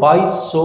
2200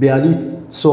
4200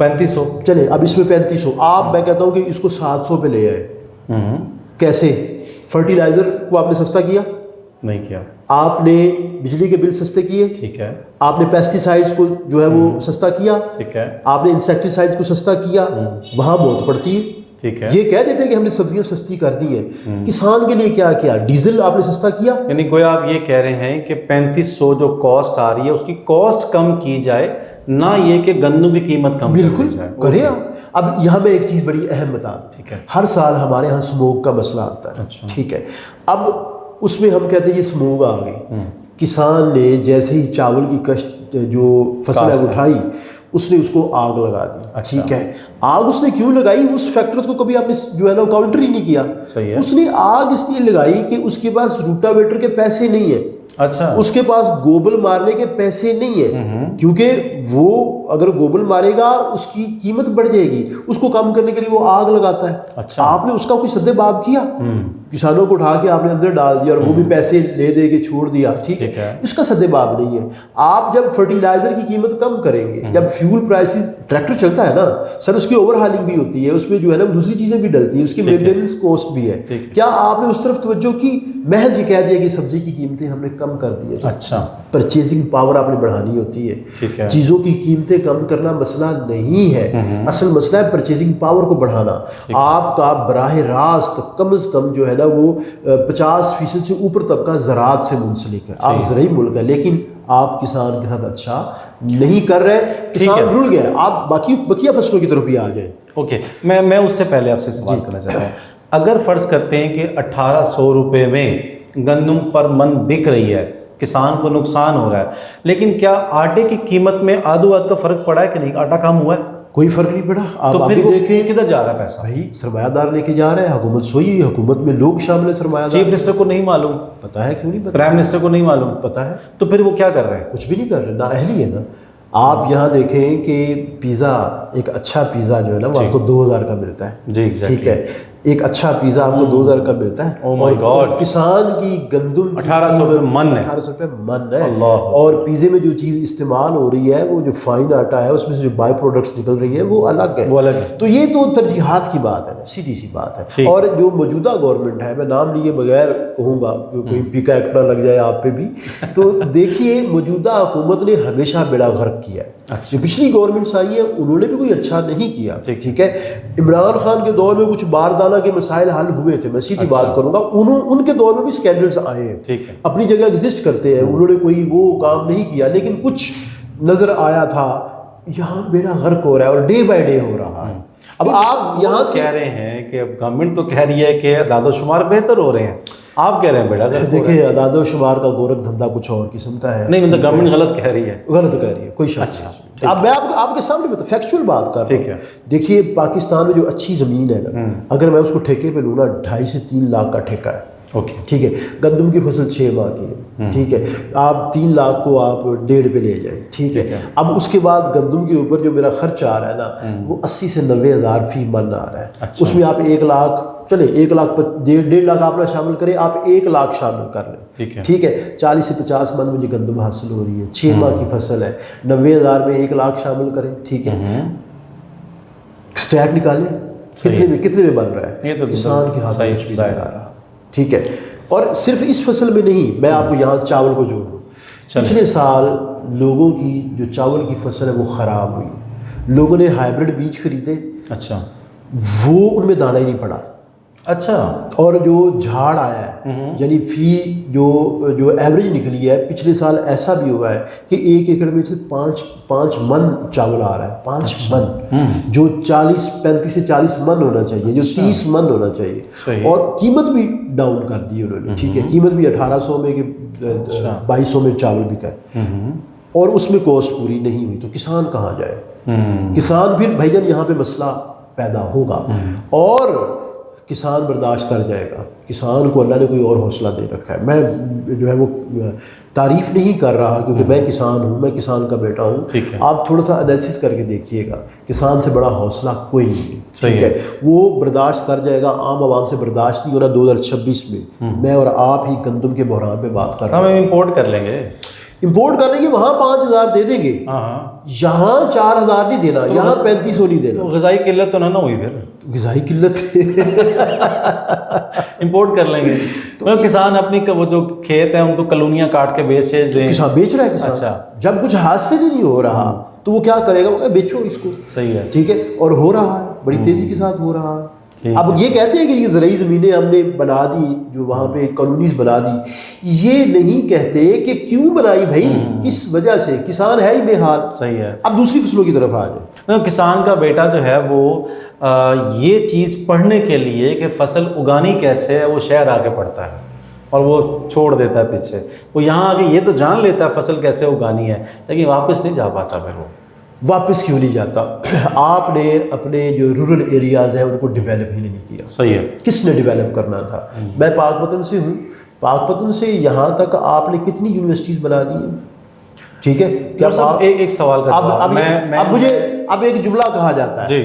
3500 چلے اب اس میں 3500 آپ، میں کہتا ہوں کہ اس کو 700 پہ لے آئے. کیسے؟ فرٹیلائزر کو آپ نے سستا کیا نہیں کیا، آپ نے بجلی کے بل سستے کیے، ٹھیک ہے، آپ نے پیسٹی سائڈز کو جو ہے وہ سستا کیا، ٹھیک ہے، آپ نے انسیکٹی سائڈز کو سستا کیا، وہاں موت پڑتی ہے. ٹھیک ہے، یہ کہہ دیتے ہیں کہ ہم نے سبزیاں سستی کر دی ہیں. کسان کے لیے کیا کیا؟ ڈیزل آپ نے سستا کیا. یعنی گویا آپ یہ کہہ رہے ہیں کہ 3500 جو کاسٹ آ رہی ہے اس کی کاسٹ کم کی جائے، نہ یہ کہ گندم کی قیمت کم بالکل کی جائے. کریں آپ. اب یہاں میں ایک چیز بڑی اہم بتا دوں. ٹھیک ہے، ہر سال ہمارے ہاں سموگ کا مسئلہ آتا ہے. اچھا، ٹھیک ہے، اب اس میں ہم کہتے ہیں یہ سموگ آ گئی. کسان نے جیسے ہی چاول کی کشت جو فصل ہے اٹھائی، اس نے اس کو آگ لگا دی. ٹھیک ہے، آگ اس نے کیوں لگائی؟ اس فیکٹر کو کبھی آپ نے جو ہے نا کاؤنٹر ہی نہیں کیا. صحیح ہے، اس نے آگ اس لیے لگائی کہ اس کے پاس روٹاویٹر کے پیسے نہیں ہیں، اچھا، اس کے پاس گوبل مارنے کے پیسے نہیں ہیں، کیونکہ وہ اگر گوبل مارے گا اس کی قیمت بڑھ جائے گی، اس کو کم کرنے کے لیے وہ آگ لگاتا ہے. اچھا، آپ نے اس کا کوئی سدے باب کیا؟ کسانوں کو اٹھا کے آپ نے اندر ڈال دیا اور وہ بھی پیسے لے دے کے چھوڑ دیا. ٹھیک ہے، اس کا سدے باب نہیں ہے. آپ جب فرٹیلائزر کی قیمت کم کریں گے، جب فیول پرائسز، ٹریکٹر چلتا ہے نا سر، اس کی اوور ہالنگ بھی ہوتی ہے، اس میں جو ہے نا دوسری چیزیں بھی ڈلتی ہیں، اس کی مینٹیننس کاسٹ بھی ہے. کیا آپ نے اس طرف توجہ کی؟ محض یہ کہہ دیا کہ سبزی کی قیمتیں ہم نے کم کر دی ہے. اچھا، پرچیزنگ پاور آپ نے بڑھانی ہوتی ہے. ٹھیک ہے، چیزوں کی قیمتیں کم کرنا مسئلہ نہیں ہے، اصل مسئلہ ہے پرچیزنگ پاور کو بڑھانا. آپ کا براہ راست کم از کم جو ہے نا وہ 50% سے اوپر طبقہ زراعت سے منسلک ہے. آپ زرعی ملک ہے، لیکن آپ کسان کے ساتھ اچھا نہیں کر رہے. کسان رل گیا. آپ باقی بقیہ فصلوں کی طرف بھی آ جائیں. اوکے، میں اس سے پہلے آپ سے سوال کرنا چاہتا ہوں. اگر فرض کرتے ہیں کہ 1800 روپے میں گندم پر من بک رہی ہے، کسان کو نقصان ہو رہا ہے، لیکن کیا آٹے کی قیمت میں آدھو آدھ کا فرق پڑا ہے کہ نہیں؟ آٹا کم ہوا ہے؟ کوئی فرق نہیں پڑا. تو آپ پھر بھی وہ دیکھیں کدھر جا رہا ہے پیسہ؟ بھائی سرمایہ دار لے کے جا رہے ہیں. حکومت سوئی ہوئی، حکومت میں لوگ شامل ہیں سرمایہ دار. چیف منسٹر کو نہیں معلوم؟ پتا ہے، کیوں نہیں پتا؟ پرائم منسٹر کو نہیں معلوم؟ پتا ہے. تو پھر وہ کیا کر رہے ہیں؟ کچھ بھی نہیں کر رہے، نااہلی ہے نا. آپ یہاں دیکھیں کہ پیزا، ایک اچھا پیزا جو ہے نا وہ آپ کو 2000 کا ملتا ہے. جی، ٹھیک ہے، ایک اچھا پیزا آپ کو 2000 کا ملتا ہے. اور کسان کی گندم 1800 روپے من ہے، 1800 روپے من ہے. اور پیزے میں جو چیز استعمال ہو رہی ہے، وہ جو فائن آٹا ہے، اس میں سے جو بائی پروڈکٹس نکل رہی ہیں وہ الگ ہے. تو یہ تو ترجیحات کی بات ہے نا، سیدھی سی بات ہے. اور جو موجودہ گورنمنٹ ہے، میں نام لیے بغیر کہوں گا کوئی پیکا ایکٹ نہ لگ جائے آپ پہ بھی، تو دیکھیے موجودہ حکومت نے ہمیشہ بیڑا غرق کیا ہے. جو پچھلی گورنمنٹس آئی ہیں انہوں نے بھی کوئی اچھا نہیں کیا. ٹھیک ہے، عمران خان کے دور میں کچھ باردانہ کے مسائل حل ہوئے تھے، میں سیدھی بات کروں گا. ان کے دور میں بھی اسکینڈلز آئے ہیں، اپنی جگہ ایگزسٹ کرتے ہیں، انہوں نے کوئی وہ کام نہیں کیا، لیکن کچھ نظر آیا تھا. یہاں بیڑا غرق ہو رہا ہے اور ڈے بائی ڈے ہو رہا ہے. اب آپ یہاں سے کہہ رہے ہیں کہ اب گورنمنٹ تو کہہ رہی ہے کہ اعداد و شمار بہتر ہو رہے ہیں، آپ کہہ رہے ہیں بیڑا غرق. دیکھیں اعداد و شمار کا گورکھ دھندا کچھ اور قسم کا ہے. نہیں مطلب گورنمنٹ غلط کہہ رہی ہے؟ غلط کہہ رہی ہے، کوئی شک نہیں. اب میں آپ کے سامنے فیکچوئل بات کر رہا ہوں. دیکھیے پاکستان میں جو اچھی زمین ہے نا، اگر میں اس کو ٹھیکے پہ لوں نا 2.5 سے 3 لاکھ کا ٹھیکہ ہے. ٹھیک ہے، گندم کی فصل 6 ماہ کی ہے. ٹھیک ہے، آپ 3 لاکھ کو آپ 1.5 پہ لے جائیں. ٹھیک ہے، اب اس کے بعد گندم کے اوپر جو میرا خرچ آ رہا ہے نا وہ 80 سے 90 ہزار فی من آ رہا ہے. اس میں آپ 1 لاکھ، چلے 1 لاکھ 1.5 لاکھ آپ نہ شامل کریں، آپ 1 لاکھ شامل کر لیں. ٹھیک ہے، 40 سے 50 من مجھے گندم حاصل ہو رہی ہے، 6 ماہ کی فصل ہے، 90 ہزار میں 1 لاکھ شامل کریں. ٹھیک ہے، اسٹیٹ نکالیں کتنے میں بن رہا ہے. کسان کے ہاتھ میں کچھ بھی نہیں آ رہا. ٹھیک ہے، اور صرف اس فصل میں نہیں، میں آپ کو یہاں چاول کو جوڑ دوں. پچھلے سال لوگوں کی جو چاول کی فصل ہے وہ خراب ہوئی. لوگوں نے ہائیبرڈ بیج خریدے، اچھا، وہ ان میں دانہ ہی نہیں پڑا. اچھا، اور جو جھاڑ آیا ہے، یعنی فی جو ایوریج نکلی ہے پچھلے سال ایسا بھی ہوا ہے کہ 1 ایکڑ میں سے 5 من چاول آ رہا ہے. 5 من جو 35 سے 40 من ہونا چاہیے، جو 30 من ہونا چاہیے. اور قیمت بھی ڈاؤن کر دی انہوں نے. ٹھیک ہے، قیمت بھی 1800 میں کہ 2200 میں چاول بکا ہے، اور اس میں کاسٹ پوری نہیں ہوئی. تو کسان کہاں جائے؟ کسان پھر بھائی جان یہاں پہ مسئلہ پیدا ہوگا، اور کسان برداشت کر جائے گا. کسان کو اللہ نے کوئی اور حوصلہ دے رکھا ہے. میں جو ہے وہ تعریف نہیں کر رہا کیونکہ میں کسان ہوں، میں کسان کا بیٹا ہوں. آپ تھوڑا سا انالیسس کر کے دیکھیے گا، کسان سے بڑا حوصلہ کوئی نہیں. ٹھیک ہے، وہ برداشت کر جائے گا. عام عوام سے برداشت نہیں ہو رہا. 2026 میں میں اور آپ ہی گندم کے بحران پہ بات کر رہے ہیں. ہم امپورٹ کر لیں گے. امپورٹ کرنے کے وہاں 5,000 دے دیں گے، یہاں 4,000 نہیں دینا، یہاں 3,500 نہیں دینا. تو غذائی قلت تو نہ ہوئی پھر؟ غذائی قلت امپورٹ کر لیں گے تو کسان اپنی وہ جو کھیت ہیں ان کو کالونیاں کاٹ کے بیچے دیں. کسان بیچ رہا ہے. کسان اچھا، جب کچھ ہاتھ سے نہیں ہو رہا تو وہ کیا کرے گا؟ وہ کہے بیچو اس کو. صحیح ہے. ٹھیک ہے، اور ہو رہا ہے بڑی تیزی کے ساتھ ہو رہا ہے. اب یہ کہتے ہیں کہ یہ زرعی زمینیں ہم نے بنا دی، جو وہاں پہ کالونیز بنا دی، یہ نہیں کہتے کہ کیوں بنائی بھائی، کس وجہ سے. کسان ہے ہی بے حال. صحیح ہے. اب دوسری فصلوں کی طرف آ جائیں. کسان کا بیٹا جو ہے وہ یہ چیز پڑھنے کے لیے کہ فصل اگانی کیسے ہے وہ شہر آ کے پڑھتا ہے اور وہ چھوڑ دیتا ہے پیچھے. وہ یہاں آ کے یہ تو جان لیتا ہے فصل کیسے اگانی ہے، لیکن واپس نہیں جا پاتا. پھر وہ واپس کیوں نہیں جاتا؟ آپ نے اپنے جو رورل ایریاز ہیں ان کو ڈیولپ ہی نہیں کیا. صحیح ہے. کس نے ڈیولپ کرنا تھا؟ میں پاک پتن سے ہوں. پاک پتن سے یہاں تک آپ نے کتنی یونیورسٹیز بنا دی ہیں؟ ٹھیک ہے. کیا ایک سوال کرتا ہوں. اب مجھے ایک جملہ کہا جاتا ہے، جی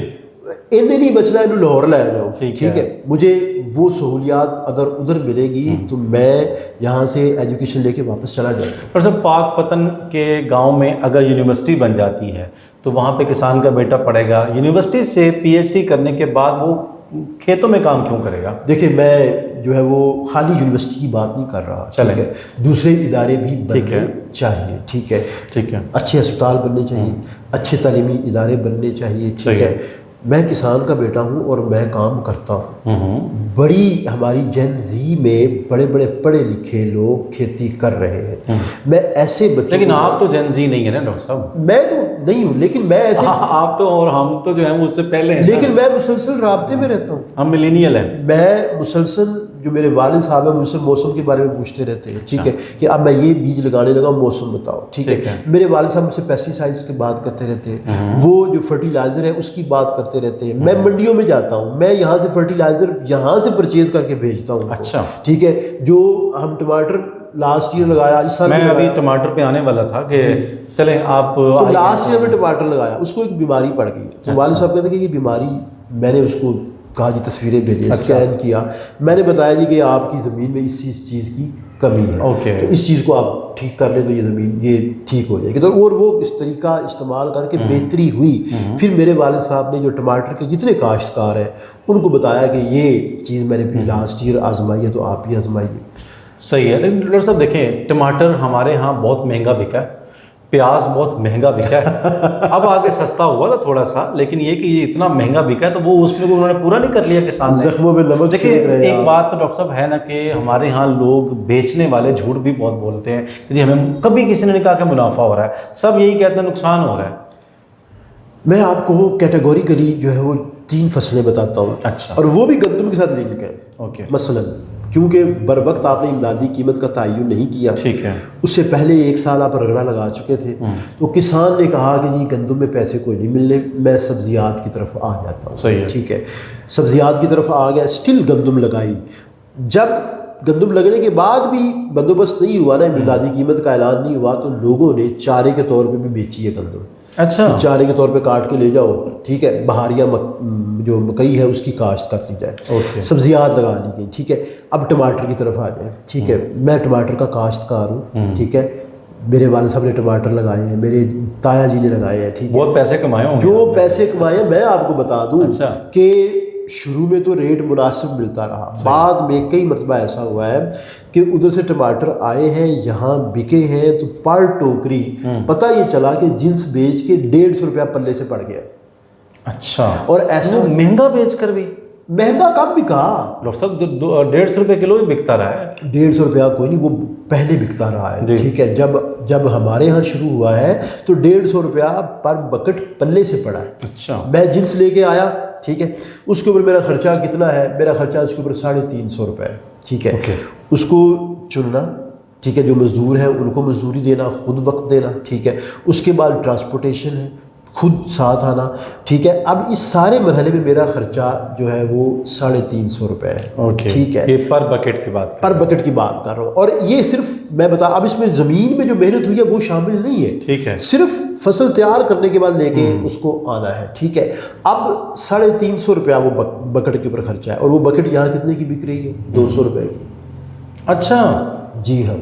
انہیں نہیں بچنا، انہیں لاہور لے جاؤ. ٹھیک ہے. مجھے وہ سہولیات اگر ادھر ملے گی تو میں یہاں سے ایجوکیشن لے کے واپس چلا جاؤں. اور سب پاک پتن کے گاؤں میں اگر یونیورسٹی بن جاتی ہے تو وہاں پہ کسان کا بیٹا پڑھے گا. یونیورسٹی سے پی ایچ ڈی کرنے کے بعد وہ کھیتوں میں کام کیوں کرے گا؟ دیکھیں میں جو ہے وہ خالی یونیورسٹی کی بات نہیں کر رہا. ٹھیک ہے، دوسرے ادارے بھی بننے چاہیے. ٹھیک ہے. ٹھیک ہے. اچھے اسپتال بننے چاہیے، اچھے تعلیمی ادارے بننے چاہیے. ٹھیک ہے. میں کسان کا بیٹا ہوں اور میں کام کرتا ہوں. بڑی ہماری جن زی میں بڑے بڑے پڑھے لکھے لوگ کھیتی کر رہے ہیں. میں ایسے بچوں، لیکن آپ تو جن زی نہیں ہے نا ڈاکٹر صاحب. میں تو نہیں ہوں، لیکن میں ایسے آپ تو، اور ہم تو جو ہیں وہ اس سے پہلے ہیں. لیکن میں مسلسل رابطے میں رہتا ہوں. ہم ملینیل ہیں. میں مسلسل، جو میرے والد صاحب ہیں مجھ سے موسم کے بارے میں پوچھتے رہتے ہیں. ٹھیک ہے، کہ اب میں یہ بیج لگانے لگا، موسم بتاؤ. ٹھیک ہے. میرے والد صاحب مجھ سے پیسٹی سائڈس کی بات کرتے رہتے ہیں، وہ جو فرٹیلائزر ہے اس کی بات کرتے رہتے ہیں. میں منڈیوں میں جاتا ہوں، میں یہاں سے فرٹیلائزر یہاں سے پرچیز کر کے بھیجتا ہوں. اچھا. ٹھیک ہے. جو ہم ٹماٹر لاسٹ ایئر لگایا، اس سال میں ابھی ٹماٹر پہ آنے والا تھا کہ چلیں آپ، تو لاسٹ ایئر میں ٹماٹر لگایا، اس کو ایک بیماری پڑ گئی. تو والد صاحب کہتے ہیں کہ یہ بیماری، میں نے اس کو کہا جی تصویریں بھیجیں، اسکین کیا. میں نے بتایا جی کہ آپ کی زمین میں اس چیز کی کمی ہے، تو اس چیز کو آپ ٹھیک کر لیں تو یہ زمین یہ ٹھیک ہو جائے گی. تو اور وہ اس طریقہ استعمال کر کے بہتری ہوئی. پھر میرے والد صاحب نے جو ٹماٹر کے جتنے کاشتکار ہیں ان کو بتایا کہ یہ چیز میں نے پھر لاسٹ ایئر آزمائی ہے تو آپ بھی آزمائیے. صحیح ہے. لیکن ڈاکٹر صاحب دیکھیں، ٹماٹر ہمارے ہاں بہت مہنگا بکا ہے، پیاز بہت مہنگا بکا ہے. اب آگے سستا ہوا تھا تھوڑا سا، لیکن یہ کہ یہ اتنا مہنگا بکا ہے تو وہ اس میں انہوں نے پورا نہیں کر لیا کسان نے. زخموں پہ نمک چھڑک رہے ہیں. ایک بات تو ڈاکٹر صاحب ہے نا کہ ہمارے ہاں لوگ بیچنے والے جھوٹ بھی بہت بولتے ہیں کہ جی ہمیں کبھی کسی نے نہیں کہا کہ منافع ہو رہا ہے، سب یہی کہتے ہیں نقصان ہو رہا ہے. میں آپ کو کیٹیگوریکلی جو ہے وہ 3 فصلیں بتاتا ہوں. اچھا. اور وہ بھی گندم کے ساتھ لنک ہے. اوکے. مثلا کیونکہ بر وقت آپ نے امدادی قیمت کا تعین نہیں کیا، ٹھیک ہے، اس سے پہلے 1 سال آپ رگڑا لگا چکے تھے، تو کسان نے کہا کہ جی گندم میں پیسے کوئی نہیں ملنے، میں سبزیات کی طرف آ جاتا ہوں. صحیح ہے. ٹھیک ہے. سبزیات کی طرف آ گیا، اسٹل گندم لگائی. جب گندم لگنے کے بعد بھی بندوبست نہیں ہوا نا، امدادی قیمت کا اعلان نہیں ہوا، تو لوگوں نے چارے کے طور پہ بھی بیچی ہے گندم. اچھا. چارے کے طور پہ کاٹ کے لے جاؤ. ٹھیک ہے. بہاریہ جو مکئی ہے اس کی کاشت کر لی جائے. سبزیات لگا لی گئی. ٹھیک ہے. اب ٹماٹر کی طرف آ جائیں. ٹھیک ہے. میں ٹماٹر کا کاشتکار ہوں. ٹھیک ہے. میرے والد صاحب نے ٹماٹر لگائے ہیں، میرے تایا جی نے لگائے ہیں. ٹھیک ہے. بہت پیسے کمائے ہوں گے. جو پیسے کمائے میں آپ کو بتا دوں کہ شروع میں تو ریٹ مناسب ملتا رہا، بعد میں کئی مرتبہ ایسا ہوا ہے کہ ادھر سے ٹماٹر آئے ہیں، یہاں بکے ہیں، تو پر ٹوکری پتہ یہ چلا کہ جنس بیچ کے 150 روپیہ پلے سے پڑ گیا. اچھا. اور ایسا مہنگا بیچ کر بھی؟ مہنگا کب بکا ڈاکٹر صاحب؟ 150 روپے کلو بھی بکتا رہا ہے. 150 روپیہ کوئی نہیں، وہ پہلے بکتا رہا ہے. ٹھیک ہے. جب ہمارے ہاں شروع ہوا ہے تو 150 روپیہ پر بکٹ پلے سے پڑا ہے. اچھا. میں جنس لے کے آیا. ٹھیک ہے. اس کے اوپر میرا خرچہ کتنا ہے؟ میرا خرچہ اس کے اوپر 350 روپے ہے. ٹھیک ہے. اس کو چننا، ٹھیک ہے، جو مزدور ہیں ان کو مزدوری دینا، خود وقت دینا. ٹھیک ہے. اس کے بعد ٹرانسپورٹیشن ہے، خود ساتھ آنا. ٹھیک ہے. اب اس سارے مرحلے میں میرا خرچہ جو ہے وہ 350 روپے ہے. ٹھیک ہے. یہ پر بکٹ کی بات، پر بکٹ کی بات کر رہا ہوں. اور یہ صرف میں بتا، اب اس میں زمین میں جو محنت ہوئی ہے وہ شامل نہیں ہے. ٹھیک ہے. صرف فصل تیار کرنے کے بعد لے کے اس کو آنا ہے. ٹھیک ہے. اب 350 روپیہ وہ بکٹ کے اوپر خرچہ ہے. اور وہ بکٹ یہاں کتنے کی بک رہی ہے؟ 200 روپے کی. اچھا. جی ہاں.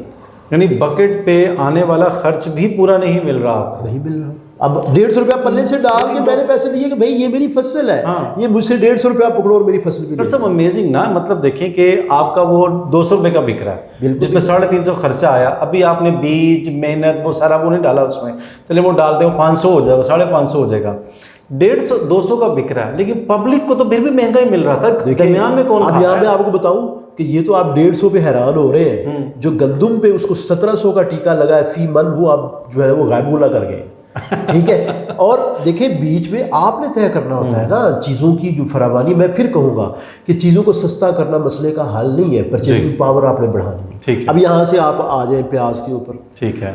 یعنی بکٹ پہ آنے والا خرچ بھی پورا نہیں مل رہا آپ کو؟ نہیں مل رہا. اب 150 روپیہ پلے سے ڈال کے میں نے پیسے دیے کہ بھائی یہ میری فصل ہے, یہ مجھ سے 150 روپیہ پکڑو اور میری فصل بھی. ڈاکٹر صاحب امیزنگ نا, مطلب دیکھیں کہ آپ کا وہ 200 روپے کا بک رہا ہے جس میں 350 خرچہ آیا, ابھی آپ نے بیج محنت وہ سارا وہ نہیں ڈالا اس میں, چلے وہ ڈال دیں, وہ 500 ہو جائے گا, 550 ہو جائے گا, 150 200 کا بک رہا ہے, لیکن پبلک کو تو پھر بھی مہنگا ہی مل رہا تھا. درمیان میں کون؟ اب یہاں میں آپ کو بتاؤں کہ یہ تو آپ 150 پہ حیران ہو رہے ہیں, جو گندم پہ اس کو 1700 کا ٹیکہ لگا ہے فی من, وہ آپ جو ہے وہ غائب گلا کر گئے. ٹھیک ہے, اور دیکھیں بیچ میں آپ نے طے کرنا ہوتا ہے نا چیزوں کی جو فراوانی. میں پھر کہوں گا کہ چیزوں کو سستا کرنا مسئلے کا حل نہیں ہے, پرچیزنگ پاور آپ نے بڑھانی ہے. اب یہاں سے آپ آ جائیں پیاز کے اوپر. ٹھیک ہے,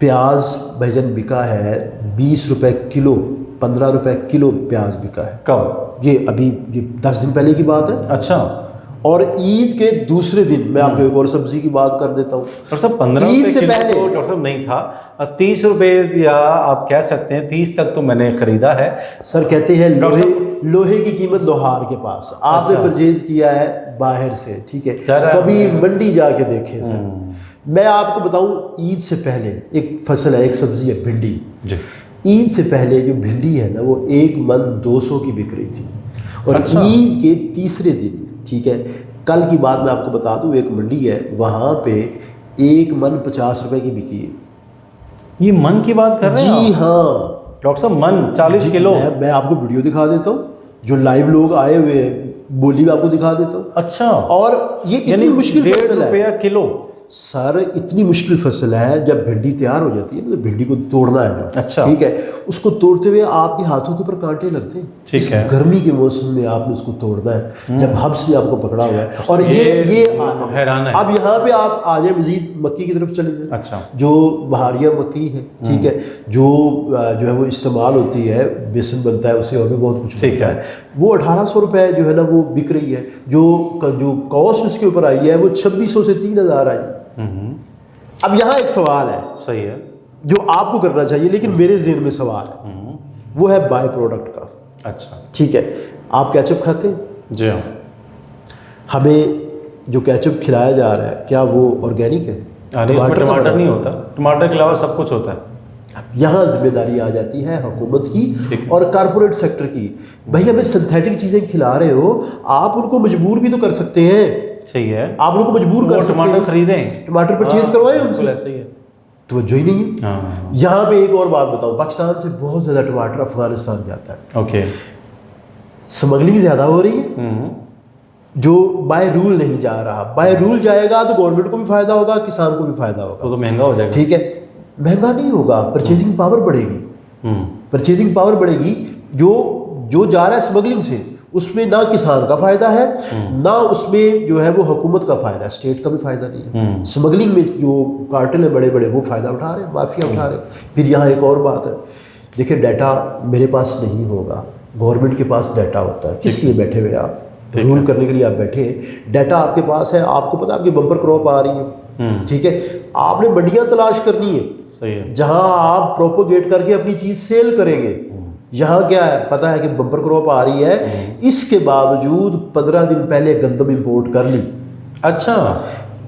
پیاز بھجن بکا ہے 20 روپے کلو, 15 روپے کلو پیاز بکا ہے. کب؟ یہ ابھی 10 دن پہلے کی بات ہے. اچھا. اور عید کے دوسرے دن میں آپ کو ایک اور سبزی کی بات کر دیتا ہوں. ڈاکٹر صاحب 15 عید سے پہلے ڈاکٹر صاحب نہیں تھا, 30 روپے یا آپ کہہ سکتے ہیں 30 تک تو میں نے خریدا ہے. سر کہتے ہیں لوہے کی قیمت لوہار کے پاس, آپ نے پرچیز کیا ہے باہر سے. ٹھیک ہے, کبھی منڈی جا کے دیکھیں سر. میں آپ کو بتاؤں عید سے پہلے ایک فصل ہے, ایک سبزی ہے بھنڈی. عید سے پہلے جو بھنڈی ہے نا وہ 1 من 200 کی بک رہی تھی, اور عید کے تیسرے دن, ٹھیک ہے, کل کی بات میں آپ کو بتا دوں, ایک منڈی ہے وہاں پہ 1 من 50 روپے کی بکی ہے. یہ من کی بات کر رہے ہیں؟ جی ہاں ڈاکٹر صاحب, من 40 کلو. میں آپ کو ویڈیو دکھا دیتا ہوں, جو لائیو لوگ آئے ہوئے ہیں بولی میں آپ کو دکھا دیتا ہوں. اچھا. اور یہ اتنی مشکل فصل ہے 1.5 روپیہ کلو. سر اتنی مشکل فصل ہے, جب بھنڈی تیار ہو جاتی ہے نا, بھنڈی کو توڑنا ہے جو, اچھا, ٹھیک ہے, اس کو توڑتے ہوئے آپ کے ہاتھوں کے اوپر کانٹے لگتے ہیں. ٹھیک ہے, گرمی کے موسم میں آپ نے اس کو توڑنا ہے جب حبس نے آپ کو پکڑا ہوا ہے. اور یہ حیران ہے. اب یہاں پہ آپ آ جائیں مزید مکی کی طرف چلے جائیں. اچھا. جو بہاریہ مکی ہے, ٹھیک ہے, جو ہے وہ استعمال ہوتی ہے, بیسن بنتا ہے اسے, اور بھی بہت کچھ بنتا ہے, وہ 1800 روپے جو ہے نا وہ بک رہی ہے. جو کاسٹ اس کے اوپر آئی ہے وہ 2600 سے 3000 آئی. اب یہاں ایک سوال ہے, صحیح ہے, جو آپ کو کرنا چاہیے لیکن میرے ذہن میں سوال ہے, وہ ہے بائی پروڈکٹ کا. اچھا, ٹھیک ہے, آپ کیچپ کھاتے ہیں؟ جی ہاں. ہمیں جو کیچپ کھلایا جا رہا ہے کیا وہ آرگینک ہے؟ ٹماٹر نہیں ہوتا, ٹماٹر کے علاوہ سب کچھ ہوتا ہے. یہاں ذمہ داری آ جاتی ہے حکومت کی اور کارپوریٹ سیکٹر کی. بھائی ہمیں سنتھیٹک چیزیں کھلا رہے ہو, آپ ان کو مجبور بھی تو کر سکتے ہیں. صحیح ہے, آپ ان کو مجبور کر سکتے ہیں, ٹماٹر خریدیں, ٹماٹر پرچیز کروائیں ان سے. صحیح ہے, توجہ ہی نہیں ہے. یہاں پہ ایک اور بات بتاؤں, پاکستان سے بہت زیادہ ٹماٹر افغانستان جاتا ہے. اوکے. سمگلنگ زیادہ ہو رہی ہے, جو بائی رول نہیں جا رہا. بائی رول جائے گا تو گورنمنٹ کو بھی فائدہ ہوگا, کسان کو بھی فائدہ ہوگا. تو مہنگا ہو جائے گا. ٹھیک ہے, مہنگا نہیں ہوگا, پرچیزنگ پاور بڑھے گی. پرچیزنگ پاور بڑھے گی. جو جا رہا ہے اسمگلنگ سے, اس میں نہ کسان کا فائدہ ہے, نہ اس میں جو ہے وہ حکومت کا فائدہ ہے, اسٹیٹ کا بھی فائدہ نہیں ہے. اسمگلنگ میں جو کارٹل ہیں بڑے بڑے وہ فائدہ اٹھا رہے ہیں, مافیا اٹھا رہے ہیں. پھر یہاں ایک اور بات ہے, دیکھیں ڈیٹا میرے پاس نہیں ہوگا, گورنمنٹ کے پاس ڈیٹا ہوتا ہے. کس لیے بیٹھے ہوئے آپ, رول کرنے کے لیے آپ بیٹھے ہیں, ڈیٹا آپ کے پاس ہے, آپ کو پتا آپ کی بمپر کراپ آ رہی ہے. ٹھیک ہے, آپ نے منڈیاں تلاش کرنی ہے. صحیح ہے, جہاں آپ پروپوگیٹ کر کے اپنی چیز سیل کریں گے. یہاں کیا ہے, پتہ ہے کہ بمپر کراپ آ رہی ہے, اس کے باوجود 15 دن پہلے گندم امپورٹ کر لی. اچھا,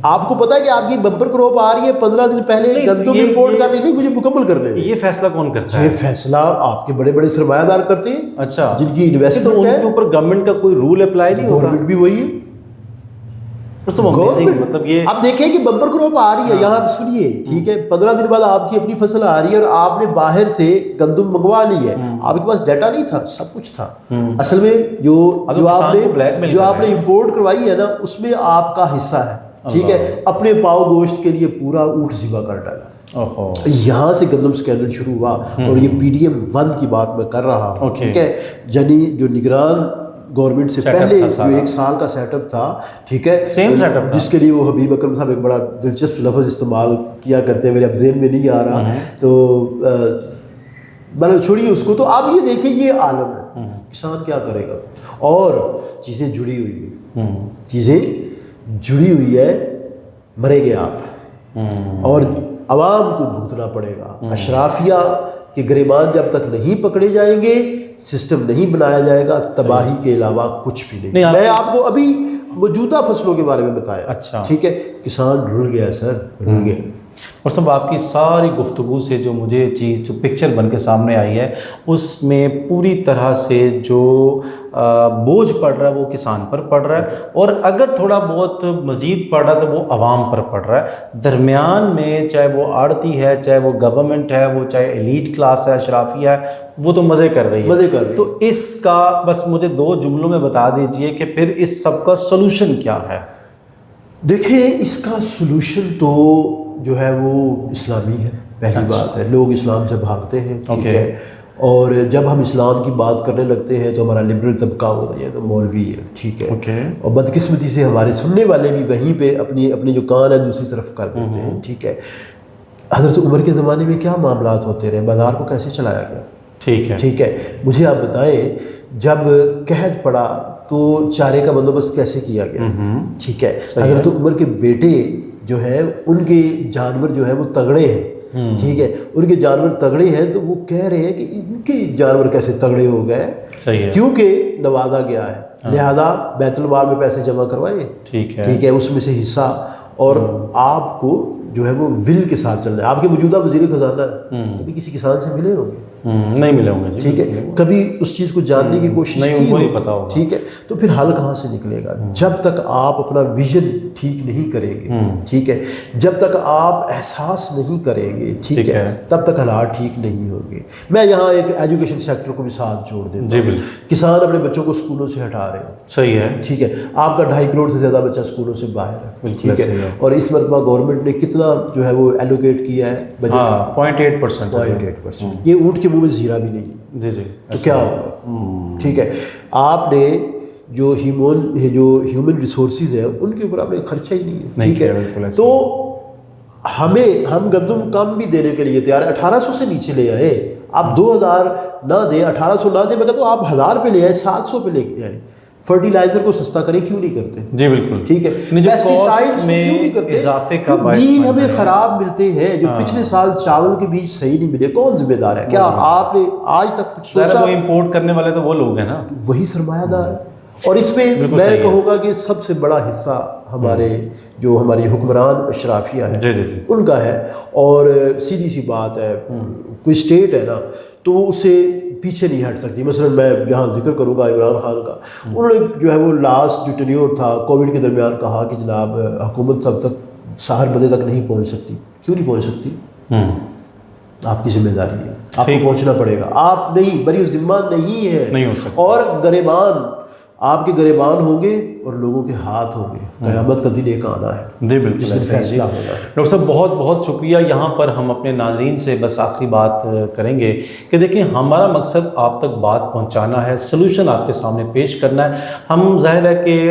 آپ کو پتا ہے کہ آپ کی بمپر کراپ آ رہی ہے, 15 دن پہلے گندم امپورٹ کر لی. نہیں, مجھے مکمل کر لیں. یہ فیصلہ کون کرتا ہے؟ یہ فیصلہ آپ کے بڑے بڑے سرمایہ دار کرتے ہیں. اچھا, جن کی انویسٹمنٹ ہے, ان کے اوپر گورنمنٹ کا کوئی رول اپلائی نہیں ہوتا. گورنمنٹ بھی وہی ہے. مطلب یہ اب دیکھیں کہ بمپر کراپ آ رہی ہے, یہاں آپ سنیے, ٹھیک ہے, 15 دن بعد آپ کی اپنی فصل آ رہی ہے, اور آپ نے باہر سے گندم منگوا لی ہے. آپ کے پاس ڈیٹا نہیں تھا, سب کچھ تھا. اصل میں جو آپ نے امپورٹ کروائی ہے نا, اس میں آپ کا حصہ ہے. ٹھیک ہے, اپنے پاؤ گوشت کے لیے پورا اونٹ ذبح کر ڈالا. یہاں سے گندم اسکینڈل شروع ہوا, اور یہ PDM-1 کی بات میں کر رہا ہوں. ٹھیک ہے, یعنی جو نگران گورنمنٹ سے پہلے جو 1 سال کا سیٹ اپ تھا, ٹھیک ہے, سیم سیٹ اپ, جس کے لیے وہ حبیب اکرم صاحب ایک بڑا دلچسپ لفظ استعمال کیا کرتے ہیں, میرے اب ذہن میں نہیں آ رہا, تو مطلب چھوڑیے اس کو. تو آپ یہ دیکھیں, یہ عالم ہے, کسان کیا کرے گا, اور چیزیں جڑی ہوئی ہیں, چیزیں جڑی ہوئی ہے, مریں گے آپ, اور عوام کو بھگتنا پڑے گا. اشرافیہ کے گریبان جب تک نہیں پکڑے جائیں گے, سسٹم نہیں بنایا جائے گا, تباہی کے علاوہ کچھ بھی نہیں. میں آپ کو ابھی موجودہ فصلوں کے بارے میں بتایا. اچھا, ٹھیک ہے, کسان رل گیا سر, رل گیا. اور سب آپ کی ساری گفتگو سے جو مجھے چیز جو پکچر بن کے سامنے آئی ہے اس میں پوری طرح سے جو بوجھ پڑ رہا ہے وہ کسان پر پڑ رہا ہے، اور اگر تھوڑا بہت مزید پڑ رہا ہے تو وہ عوام پر پڑ رہا ہے۔ درمیان میں چاہے وہ آڑتی ہے، چاہے وہ گورنمنٹ ہے، وہ چاہے ایلیٹ کلاس ہے، اشرافیہ ہے، وہ تو مزے کر رہی ہے، مزے کر رہی ہے۔ تو اس کا بس مجھے 2 جملوں میں بتا دیجئے کہ پھر اس سب کا سلوشن کیا ہے؟ دیکھیں، اس کا سلوشن تو جو ہے وہ اسلامی ہے، پہلی بات ہے۔ لوگ اسلام سے بھاگتے ہیں، ٹھیک ہے، اور جب ہم اسلام کی بات کرنے لگتے ہیں تو ہمارا لبرل طبقہ ہوتا ہے تو مولوی ہے، ٹھیک ہے، اور بدقسمتی سے ہمارے سننے والے بھی وہیں پہ اپنے جو کان ہے دوسری طرف کر دیتے ہیں، ٹھیک ہے۔ حضرت عمر کے زمانے میں کیا معاملات ہوتے رہے، بازار کو کیسے چلایا گیا، ٹھیک ہے۔ مجھے آپ بتائیں، جب قحط پڑا تو چارے کا بندوبست کیسے کیا گیا، ٹھیک ہے۔ حضرت عمر کے بیٹے جو ہیں ان کے جانور جو ہیں وہ تگڑے ہیں، ٹھیک ہے، ان کے جانور تگڑے ہیں، تو وہ کہہ رہے ہیں کہ ان کے جانور کیسے تگڑے ہو گئے، کیونکہ نوازا گیا ہے، لہذا بیت المال میں پیسے جمع کروائے، ٹھیک ہے، اس میں سے حصہ، اور آپ کو جو ہے وہ ول کے ساتھ چلنا ہے۔ آپ کے موجودہ وزیر خزانہ کبھی کسی کسان سے ملے ہوں گے؟ نہیں ملے ہوں گے، ٹھیک ہے، کبھی اس چیز کو جاننے کی کوشش نہیں، ان کو نہیں پتا ہوگا، ٹھیک ہے، تو پھر حل کہاں سے نکلے گا؟ جب تک آپ اپنا ویژن ٹھیک نہیں کریں گے، ٹھیک ہے، جب تک آپ احساس نہیں کریں گے، ٹھیک ہے، تب تک حالات ٹھیک نہیں ہوں گے۔ میں یہاں ایک ایجوکیشن سیکٹر کو بھی ساتھ جوڑ دیتا ہوں۔ کسان اپنے بچوں کو اسکولوں سے ہٹا رہے ہیں، صحیح ہے، ٹھیک ہے، آپ کا 2.5 کروڑ سے زیادہ بچہ اسکولوں سے باہر ہے، ٹھیک ہے، اور اس مرتبہ گورنمنٹ نے کتنا جو ہے وہ ایلوکیٹ کیا ہے بجٹ؟ 0.8%۔ یہ اونٹ کے منہ میں زیرہ بھی نہیں، تو کیا ہوگا، ٹھیک ہے۔ آپ نے جو ہیومن ریسورسز ہیں ان کے اوپر آپ نے خرچہ ہی نہیں ہے، ٹھیک ہے، تو ہم گندم کم بھی دینے کے لیے تیار ہے، 1800 سے نیچے لے آئے، آپ 2000 نہ دیں، 1800 نہ دیں، میں کہتا ہوں آپ 1000 پہ لے آئے، 700 پہ لے کے آئے، فرٹیلائزر کو سستا کریں، کیوں نہیں کرتے؟ جی بالکل، ٹھیک ہے، پیسٹیسائڈز میں کیوں نہیں کرتے؟ اضافے کا بیج ہمیں خراب ملتے ہیں، جو پچھلے سال چاول کے بیج صحیح نہیں ملے، کون ذمہ دار ہے؟ کیا آپ نے آج تک کچھ سوچا؟ وہ امپورٹ کرنے والے تو وہ لوگ ہیں نا، وہی سرمایہ دار ہے، اور اس میں میں کہوں گا کہ سب سے بڑا حصہ ہماری حکمران اشرافیہ ہے ان کا ہے، اور سیدھی سی بات ہے، کوئی اسٹیٹ ہے نا تو وہ اسے پیچھے نہیں ہٹ سکتی۔ مثلا میں یہاں ذکر کروں گا عمران خان کا، انہوں نے جو ہے وہ لاسٹ جو ٹینیور تھا کووڈ کے درمیان کہا کہ جناب حکومت سب تک سہر بندے تک نہیں پہنچ سکتی۔ کیوں نہیں پہنچ سکتی؟ آپ کی ذمہ داری ہے، آپ کو پہنچنا پڑے گا، آپ نہیں، بری ذمہ نہیں ہے، اور گریبان آپ کے گریبان ہوں گے اور لوگوں کے ہاتھ ہوں گے، قیامت کا دن ایک آنا ہے، جی بالکل، جس دن فیصلہ ہوگا۔ ڈاکٹر صاحب بہت بہت شکریہ۔ یہاں پر ہم اپنے ناظرین سے بس آخری بات کریں گے کہ دیکھیں ہمارا مقصد آپ تک بات پہنچانا ہے، سلوشن آپ کے سامنے پیش کرنا ہے۔ ہم ظاہر ہے کہ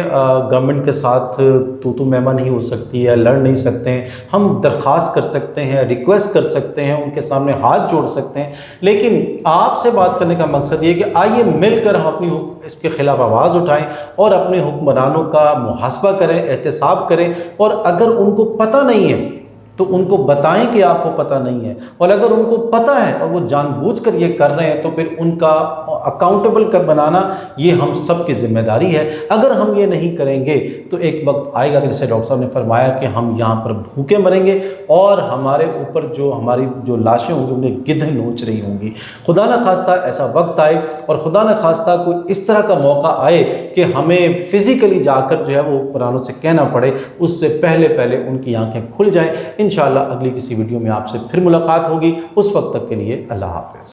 گورنمنٹ کے ساتھ تو مہمان نہیں ہو سکتی ہے، لڑ نہیں سکتے ہیں، ہم درخواست کر سکتے ہیں، ریکویسٹ کر سکتے ہیں، ان کے سامنے ہاتھ جوڑ سکتے ہیں، لیکن آپ سے بات کرنے کا مقصد یہ کہ آئیے مل کر ہم اپنی اس کے خلاف آواز اٹھائیں اور اپنے حکمرانوں کا محاسبہ کریں، احتساب کریں، اور اگر ان کو پتہ نہیں ہے تو ان کو بتائیں کہ آپ کو پتہ نہیں ہے، اور اگر ان کو پتہ ہے اور وہ جان بوجھ کر یہ کر رہے ہیں تو پھر ان کا اکاؤنٹیبل کر بنانا یہ ہم سب کی ذمہ داری ہے۔ اگر ہم یہ نہیں کریں گے تو ایک وقت آئے گا کہ جیسے ڈاکٹر صاحب نے فرمایا کہ ہم یہاں پر بھوکے مریں گے اور ہمارے اوپر ہماری جو لاشیں ہوں گی انہیں گدھیں نوچ رہی ہوں گی۔ خدا نہ خواستہ ایسا وقت آئے اور خدا نہ خواستہ کوئی اس طرح کا موقع آئے کہ ہمیں فزیکلی جا کر جو ہے وہ حکمرانوں سے کہنا پڑے، اس سے پہلے ان کی آنکھیں کھل جائیں۔ انشاءاللہ اگلی کسی ویڈیو میں آپ سے پھر ملاقات ہوگی، اس وقت تک کے لیے اللہ حافظ۔